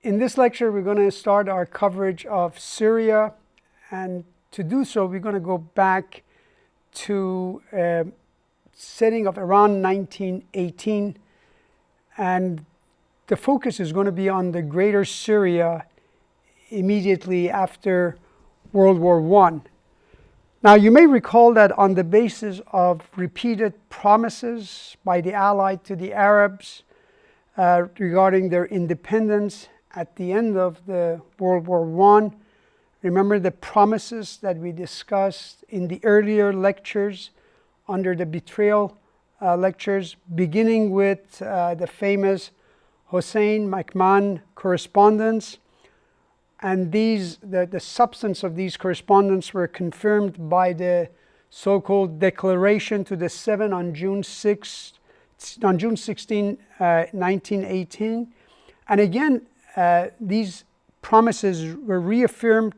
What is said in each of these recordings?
In this lecture, we're going to start our coverage of Syria, and to do so, we're going to go back to a setting of around 1918, and the focus is going to be on the greater Syria immediately after World War I. Now, you may recall that on the basis of repeated promises by the Allies to the Arabs regarding their independence at the end of the World War I, remember the promises that we discussed in the earlier lectures under the betrayal lectures, beginning with the famous Hussein-McMahon correspondence. And the substance of these correspondence were confirmed by the so-called Declaration to the Seven on June 16, 1918. And again, these promises were reaffirmed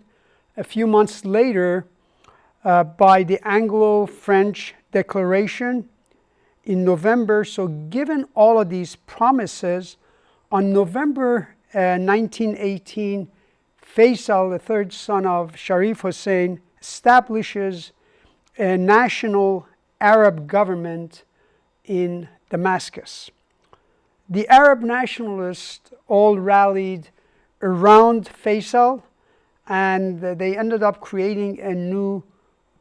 a few months later by the Anglo-French Declaration in November. So given all of these promises, on November 1918, Faisal, the third son of Sharif Hussein, establishes a national Arab government in Damascus. The Arab nationalists all rallied around Faisal, and they ended up creating a new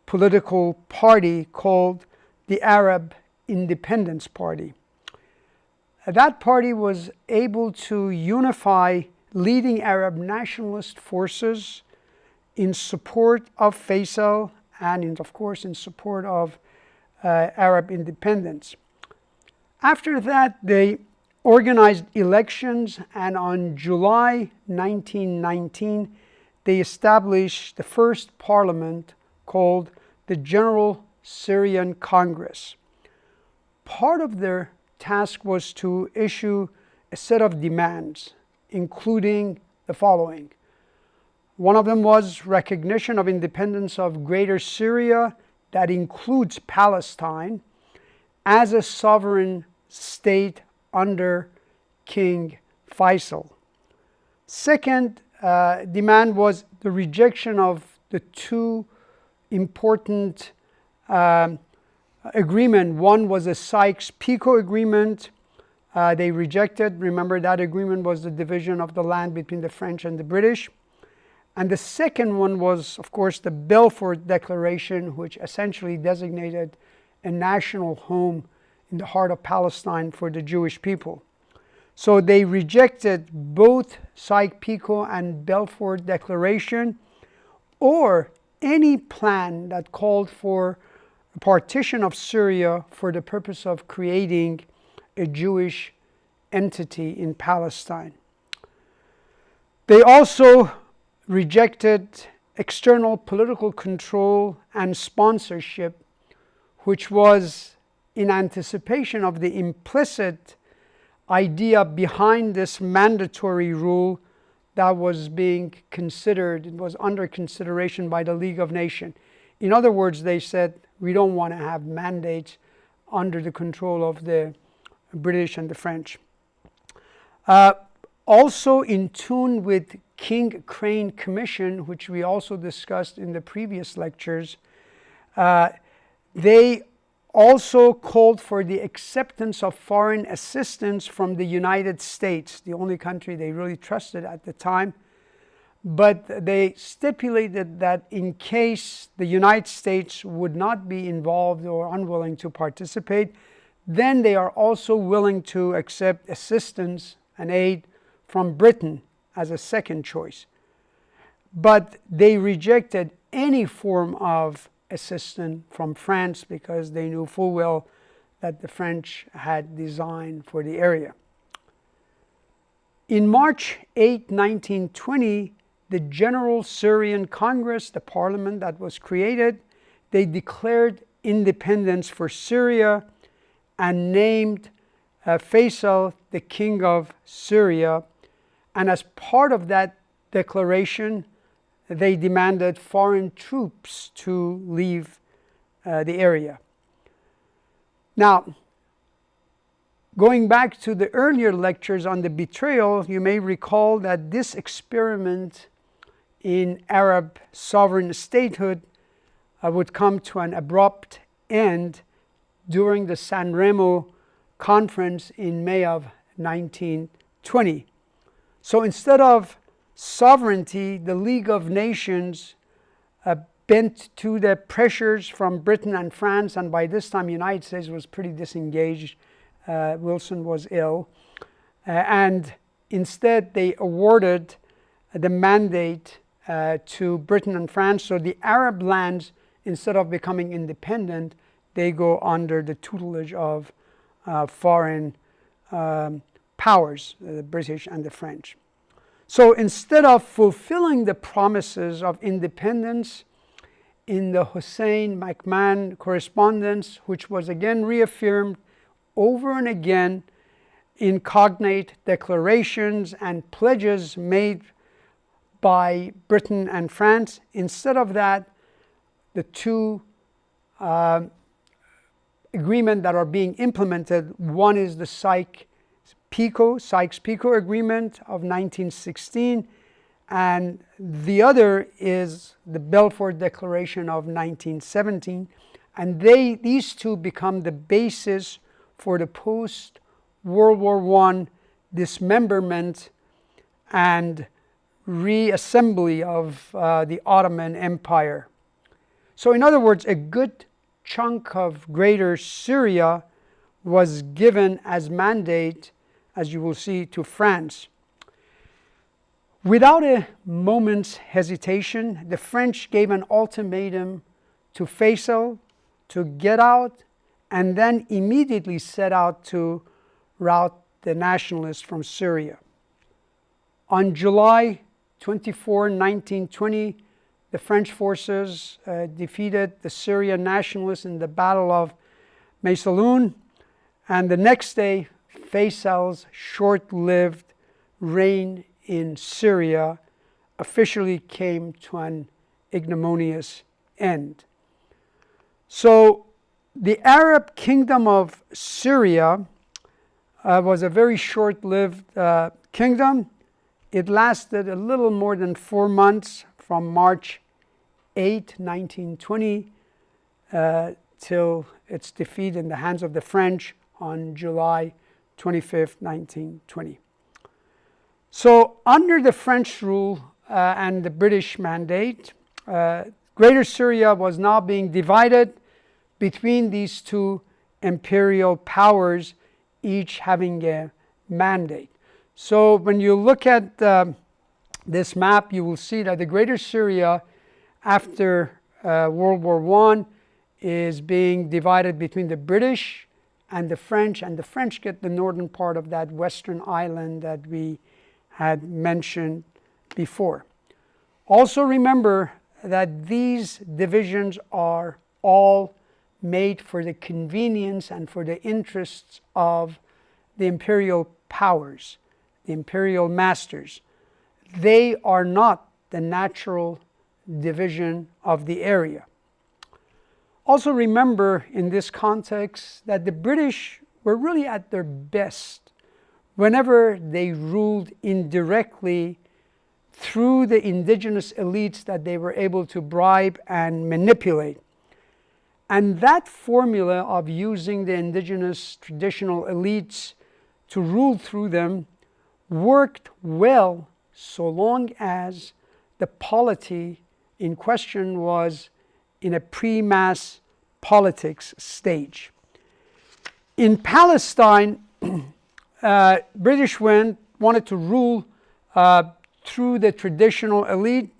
political party called the Arab Independence Party. That party was able to unify leading Arab nationalist forces in support of Faisal and, of course, in support of Arab independence. After that, they organized elections, and on July 1919, they established the first parliament called the General Syrian Congress. Part of their task was to issue a set of demands, including the following. One of them was recognition of independence of Greater Syria, that includes Palestine, as a sovereign state under King Faisal. Second demand was the rejection of the two important agreements. One was the Sykes-Picot Agreement. They rejected. Remember, that agreement was the division of the land between the French and the British. And the second one was, of course, the Balfour Declaration, which essentially designated a national home in the heart of Palestine for the Jewish people. So they rejected both Sykes-Picot and Balfour Declaration, or any plan that called for a partition of Syria for the purpose of creating a Jewish entity in Palestine. They also rejected external political control and sponsorship, which was in anticipation of the implicit idea behind this mandatory rule that was being considered, it was under consideration by the League of Nations. In other words, they said, we don't want to have mandates under the control of the British and the French. Also in tune with King Crane Commission, which we also discussed in the previous lectures, they also called for the acceptance of foreign assistance from the United States, the only country they really trusted at the time. But they stipulated that in case the United States would not be involved or unwilling to participate, then they are also willing to accept assistance and aid from Britain as a second choice. But they rejected any form of assistance from France because they knew full well that the French had designed for the area. In March 8, 1920, the General Syrian Congress, the parliament that was created, they declared independence for Syria and named Faisal the king of Syria. And as part of that declaration, they demanded foreign troops to leave the area. Now, Going back to the earlier lectures on the betrayal, you may recall that this experiment in Arab sovereign statehood would come to an abrupt end during the San Remo conference in May of 1920. So instead of sovereignty, the League of Nations bent to the pressures from Britain and France, and by this time the United States was pretty disengaged. Wilson was ill, and instead they awarded the mandate to Britain and France. So the Arab lands, instead of becoming independent, they go under the tutelage of foreign powers, the British and the French. So instead of fulfilling the promises of independence in the Hussein-McMahon correspondence, which was again reaffirmed over and again in cognate declarations and pledges made by Britain and France, instead of that, the two agreements that are being implemented, one is the Sykes-Picot Agreement of 1916, and the other is the Balfour Declaration of 1917, and these two become the basis for the post-World War I dismemberment and reassembly of the Ottoman Empire. So in other words, a good chunk of Greater Syria was given as mandate, as you will see, to France. Without a moment's hesitation, the French gave an ultimatum to Faisal to get out, and then immediately set out to rout the nationalists from Syria. On July 24, 1920, the French forces defeated the Syrian nationalists in the Battle of Maysalun, and the next day, Faisal's short-lived reign in Syria officially came to an ignominious end. So the Arab kingdom of Syria was a very short-lived kingdom. It lasted a little more than 4 months, from March 8, 1920, till its defeat in the hands of the French on July 25, 1920. So under the French rule and the British mandate, Greater Syria was now being divided between these two imperial powers, each having a mandate. So when you look at this map, you will see that the Greater Syria, after World War I, is being divided between the British and the French get the northern part of that western island that we had mentioned before. Also remember that these divisions are all made for the convenience and for the interests of the imperial powers, the imperial masters. They are not the natural division of the area. Also remember in this context that the British were really at their best whenever they ruled indirectly through the indigenous elites that they were able to bribe and manipulate. And that formula of using the indigenous traditional elites to rule through them worked well so long as the polity in question was in a pre-mass politics stage. In Palestine, British wanted to rule through the traditional elite,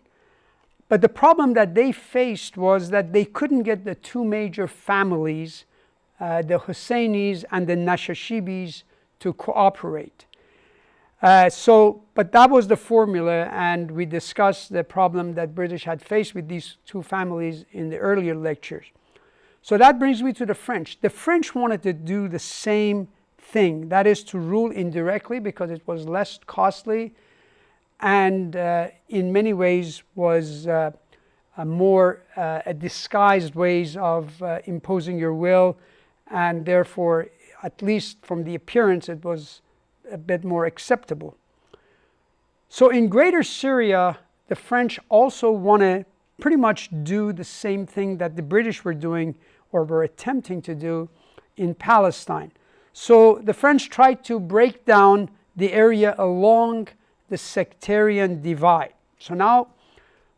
but the problem that they faced was that they couldn't get the two major families, the Husseinis and the Nashashibis, to cooperate. But that was the formula, and we discussed the problem that British had faced with these two families in the earlier lectures. So that brings me to the French. The French wanted to do the same thing, that is to rule indirectly because it was less costly and in many ways was a more disguised ways of imposing your will, and therefore at least from the appearance, it was a bit more acceptable. So in Greater Syria, the French also want to pretty much do the same thing that the British were doing or were attempting to do in Palestine. So the French tried to break down the area along the sectarian divide. So now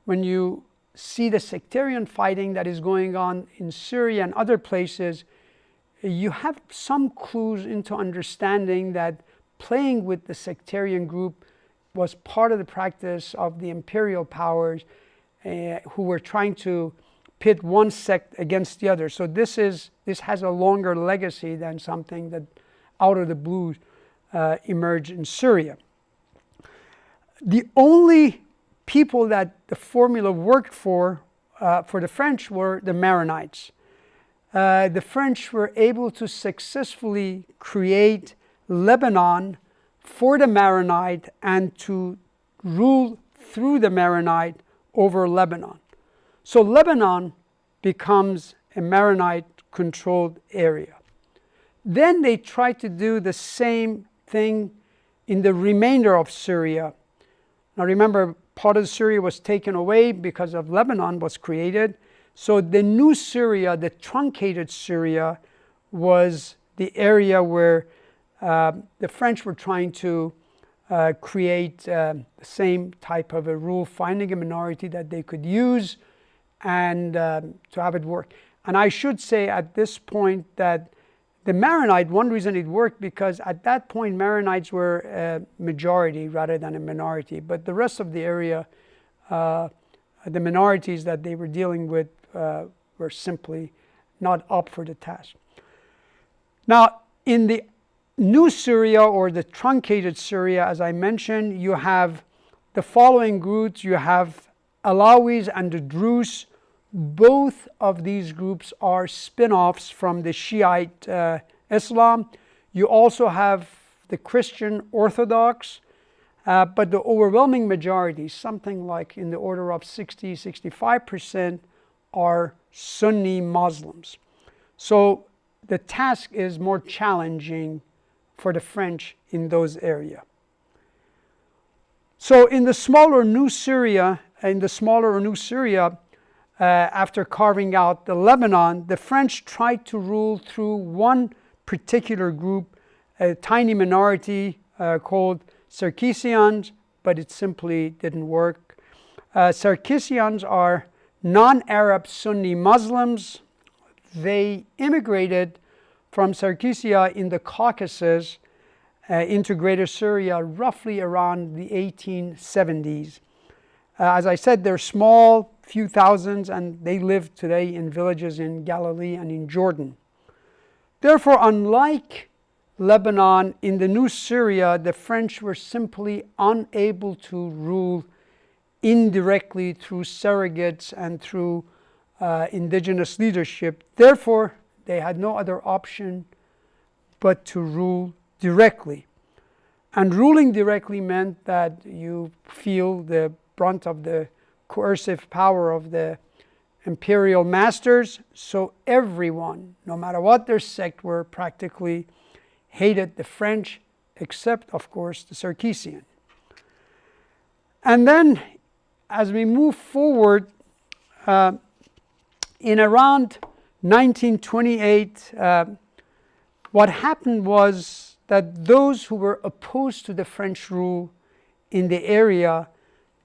when you see the sectarian fighting that is going on in Syria and other places, you have some clues into understanding that playing with the sectarian group was part of the practice of the imperial powers who were trying to pit one sect against the other. So this has a longer legacy than something that out of the blue emerged in Syria. The only people that the formula worked for the French were the Maronites. The French were able to successfully create Lebanon for the Maronite and to rule through the Maronite over Lebanon. So Lebanon becomes a Maronite-controlled area. Then they tried to do the same thing in the remainder of Syria. Now remember, part of Syria was taken away because of Lebanon was created. So the new Syria, the truncated Syria, was the area where the French were trying to create the same type of a rule, finding a minority that they could use and to have it work. And I should say at this point that the Maronite, one reason it worked because at that point Maronites were a majority rather than a minority. But the rest of the area, the minorities that they were dealing with were simply not up for the task. Now, in the new Syria or the truncated Syria, as I mentioned, you have the following groups. You have Alawis and the Druze. Both of these groups are spin-offs from the Shiite Islam. You also have the Christian Orthodox, but the overwhelming majority, something like in the order of 60-65%, are Sunni Muslims. So the task is more challenging for the French in those areas. So in the smaller New Syria, after carving out the Lebanon, the French tried to rule through one particular group, a tiny minority called Circassians, but it simply didn't work. Circassians are non-Arab Sunni Muslims. They immigrated from Circassia in the Caucasus into Greater Syria roughly around the 1870s. As I said, they're small, few thousands, and they live today in villages in Galilee and in Jordan. Therefore, unlike Lebanon, in the new Syria, the French were simply unable to rule indirectly through surrogates and through indigenous leadership. Therefore, they had no other option but to rule directly. And ruling directly meant that you feel the brunt of the coercive power of the imperial masters. So everyone, no matter what their sect were, practically hated the French, except, of course, the Circassian. And then, as we move forward, in around 1928, what happened was that those who were opposed to the French rule in the area,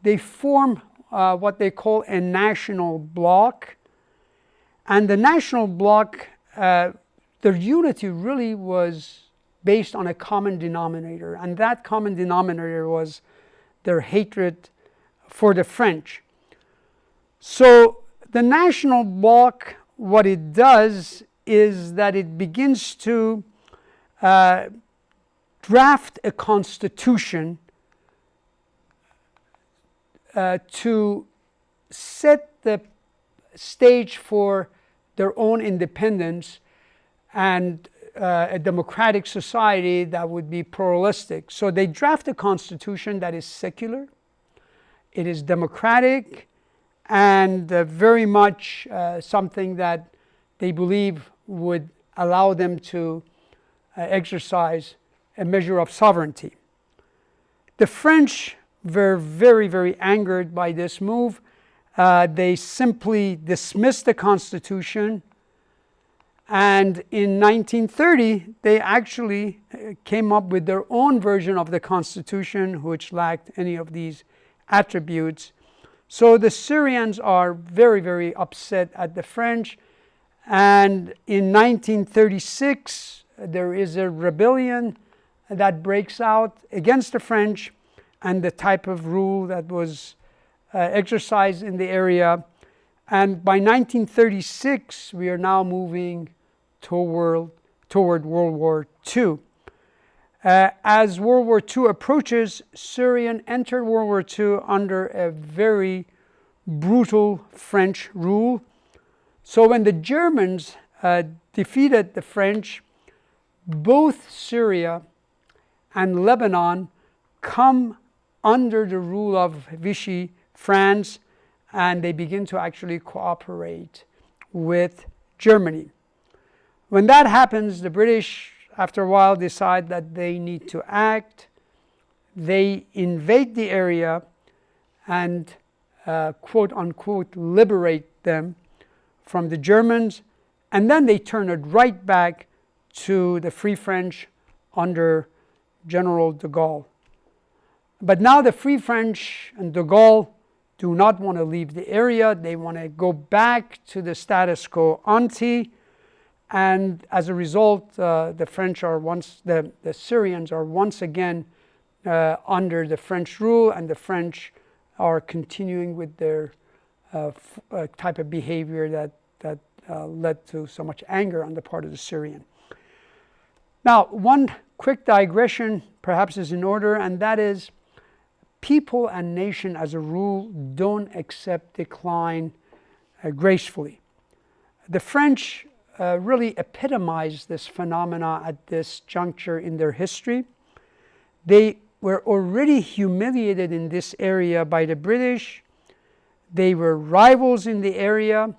they formed what they call a national bloc. And the national bloc, their unity really was based on a common denominator. And that common denominator was their hatred for the French. So the national bloc, what it does is that it begins to draft a constitution to set the stage for their own independence and a democratic society that would be pluralistic. So they draft a constitution that is secular, it is democratic, and very much something that they believe would allow them to exercise a measure of sovereignty. The French were very, very angered by this move. They simply dismissed the Constitution, and in 1930 they actually came up with their own version of the Constitution, which lacked any of these attributes. So the Syrians are very, very upset at the French, and in 1936 there is a rebellion that breaks out against the French and the type of rule that was exercised in the area. And by 1936 we are now moving toward World War II. As World War II approaches, Syria entered World War II under a very brutal French rule. So when the Germans defeated the French, both Syria and Lebanon come under the rule of Vichy France, and they begin to actually cooperate with Germany. When that happens, the British, after a while, decide that they need to act. They invade the area and quote unquote liberate them from the Germans, and then they turn it right back to the Free French under General de Gaulle. But now the Free French and de Gaulle do not want to leave the area. They want to go back to the status quo ante, and as a result, the Syrians are once again under the French rule, and the French are continuing with their type of behavior that led to so much anger on the part of the Syrian. Now, one quick digression perhaps is in order, and that is people and nation as a rule don't accept decline gracefully. The French really epitomized this phenomena at this juncture in their history. They were already humiliated in this area by the British. They were rivals in the area,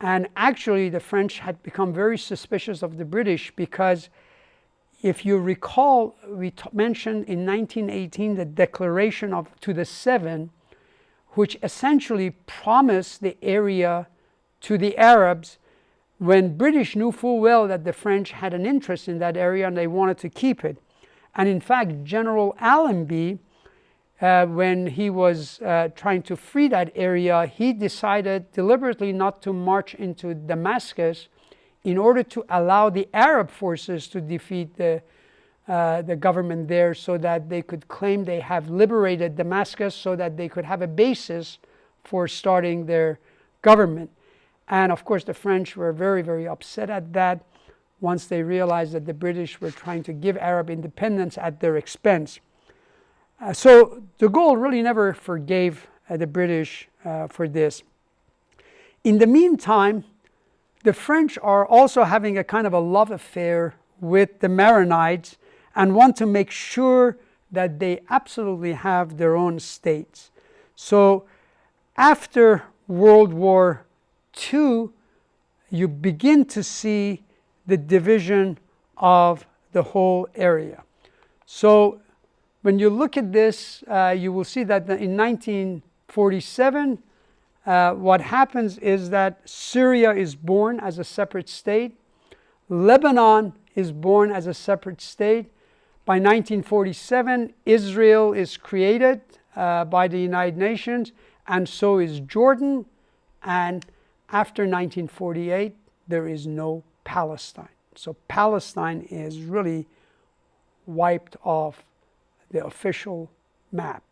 and actually the French had become very suspicious of the British because, if you recall, we mentioned in 1918 the Declaration to the Seven, which essentially promised the area to the Arabs, when British knew full well that the French had an interest in that area and they wanted to keep it. And in fact, General Allenby, when he was trying to free that area, he decided deliberately not to march into Damascus in order to allow the Arab forces to defeat the government there, so that they could claim they have liberated Damascus, so that they could have a basis for starting their government. And of course the French were very, very upset at that once they realized that the British were trying to give Arab independence at their expense. So de Gaulle really never forgave the British for this. In the meantime, the French are also having a kind of a love affair with the Maronites and want to make sure that they absolutely have their own states. So after World War II, you begin to see the division of the whole area. So when you look at this, you will see that in 1947, what happens is that Syria is born as a separate state. Lebanon is born as a separate state. By 1947, Israel is created by the United Nations, and so is Jordan. And after 1948, there is no Palestine. So Palestine is really wiped off the official map.